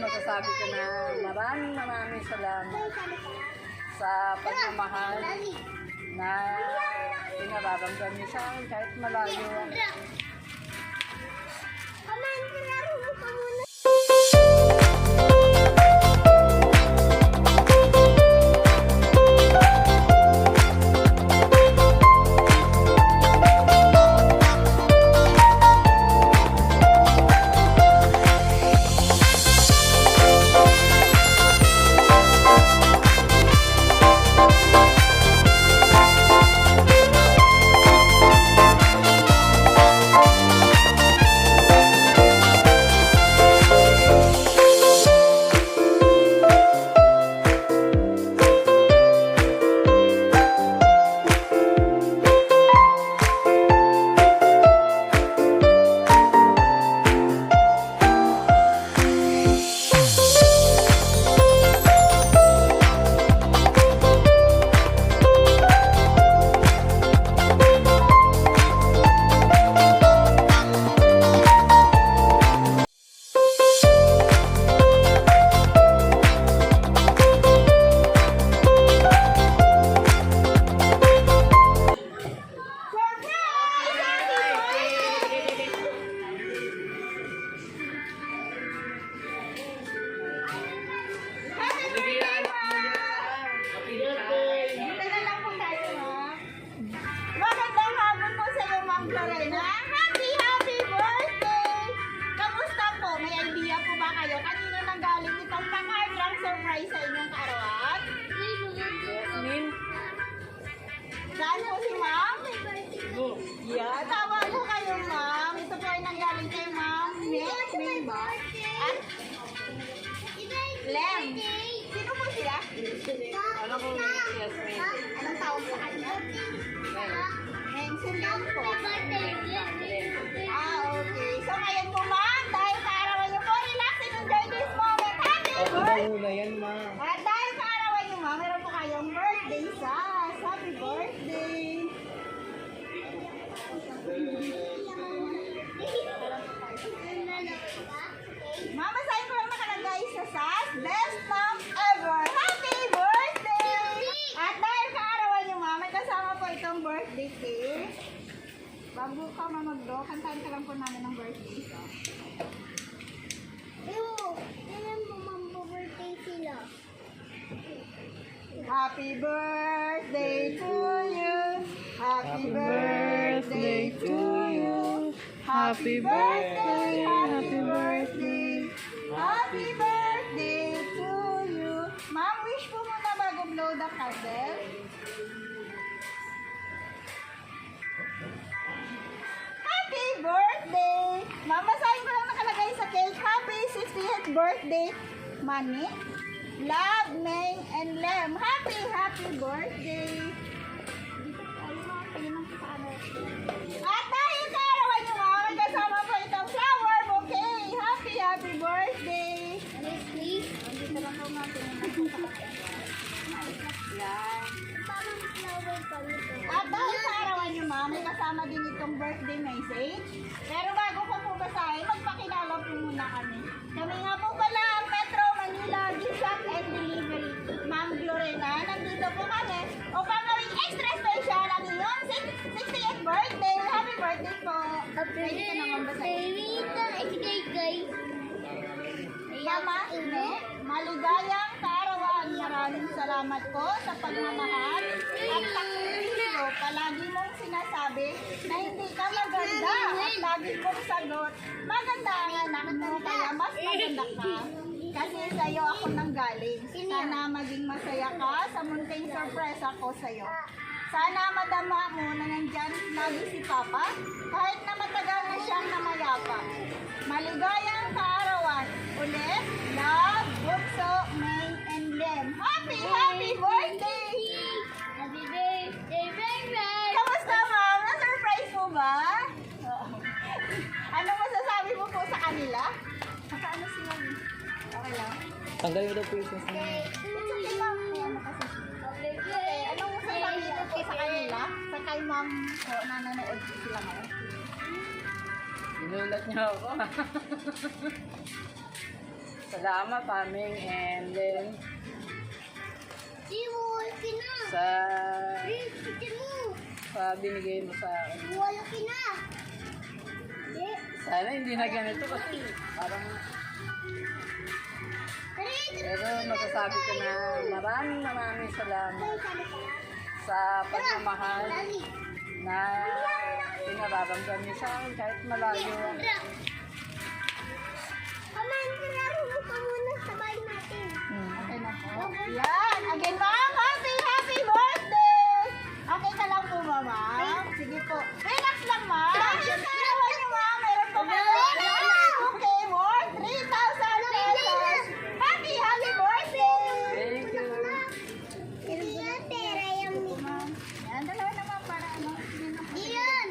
masasabi ko na maraming salamat sa pagmamahal na pinararamdam niyo sa akin kahit malayo. Happy birthday! Kamusta po? May idea po ba kayo? Kanino nang galing itong pang-hardlang surprise sa inyong kaarawan? Saan po si ma'am? Yeah, tama po kayo ma'am. Ito po ay nanggaling kay ma'am. May ba? At Lem. Sino po sila? Ano po yes, Anong tawag sa kanya? Si Lem po. Okay. So ngayon po ma'am, dahil sa arawan niyo po, relax and enjoy this moment. Happy birthday! At dahil sa arawan niyo ma'am, meron po kayong birthday sauce. Happy birthday! Ma'am, masahin ko lang nakalagay sa sauce. Best mom ever! Happy birthday! At dahil sa arawan niyo ma'am, may kasama po itong birthday cake. Bago ka mamagdo, kantahan ka lang po namin ng birthday song. Happy birthday to you. Happy birthday to you. Happy birthday, happy birthday. Happy birthday to you. Ma'am, wish po muna bago blow the candle. Happy birthday! Mama, saan ko lang nakalagay sa cake? Happy 60th birthday, Manny, Love, Meng, and Lem. Happy birthday! At dahil sa arawan niyo, mama, may kasama po itong flower bouquet. Happy birthday! Dito lang po natin. Yan. At dahil sa arawan niyo, ma'am, may kasama din itong birthday message. Pero bago ko po basahin, magpakilala po muna kami. Kami nga po pala ang Metro Manila Gift Shop and Delivery. Ma'am Glorena, nandito po kami upang gawing extra special ang iyong 68th birthday. Happy birthday po. Pwede ka naman basahin. Mama, maligayang kaarawan. Maraming salamat po sa pagmamahal at sakripisyo. Palagi mong sinasabi na hindi ka maganda at lagi mong sagot, maganda ang anak mo, kaya mas maganda ka. Kasi sa'yo ako nanggaling. Sana maging masaya ka sa munting surprise ako sa'yo. Sana madama mo na nandyan lagi si Papa kahit na matagal na siyang namayapa. Maligayang kaarawan. Ulit, Love, Bukso, May, and Lem. Happy birthday! Happy birthday, baby! Kamusta, ma'am? Na-surprise mo ba? Ano masasabi mo po sa kanila? Nakaano sila? Okay lang. Tanggalin daw po yung It's okay lang. May ano kasi. Okay, anong masasabi mo po sa kanila? Sa kay ma'am po na nanonood po sila ngayon? Inulat niyo ako. Salamat, Paming. And then, Si Wolfie na. sa binigay mo sa akin. Wolfie na. Sana hindi na ganito kasi parang, pero masasabi ko na maraming salamat sa pagmamahal na pinararamdam niyo sa akin kahit malayo. Okay na po. Yan. Again, ma'am. Happy birthday! Okay ka lang po, mama. Sige po. Relax lang, ma'am. Ginawa niyo, ma'am. Meron po kayo. Okay, worth 3,000 pesos. Happy birthday! Thank you. Ma'am. Yan, dalawa naman para ano. Yan.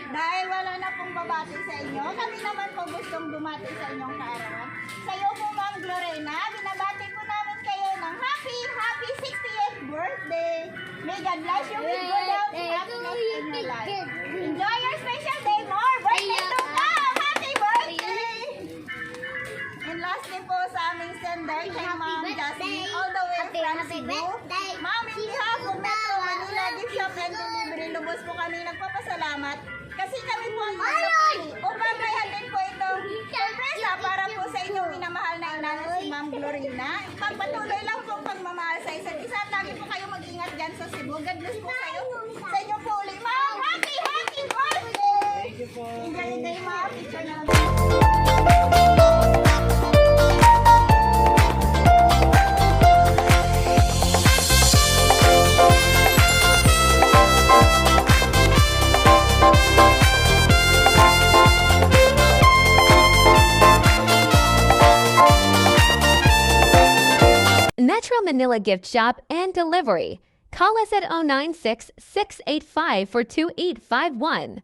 Dahil wala na pong babati sa inyo, kami naman po gustong dumati sa inyong kaarawan. Sa iyo po, Ma'am Glorena, binabati po namin kayo ng happy 68th birthday. May God bless you with good health and happiness in your life. Enjoy your special day more. Birthday to come! Happy birthday! And lastly po sa aming sender, kay Ma'am Jasmine, all the way from Cebu. Ma'am, in behalf of Metro Manila Gift Shop and Delivery, lubos po kami nagpapasalamat kasi kami po ang upang may hatid po itong sorpresa para po sa inyong minamahal na ina na si Ma'am Glorina. Pagpatuloy lang po ang pagmamahal sa isa't isa. Lagi po kayo mag-ingat dyan sa Cebu. God bless po kayo. Sa inyo po ulit, Ma'am. Happy birthday! Thank you po. Enjoy the day, Ma'am. Picture na lang. Metro Manila Gift Shop and Delivery. Call us at 096 685 42851.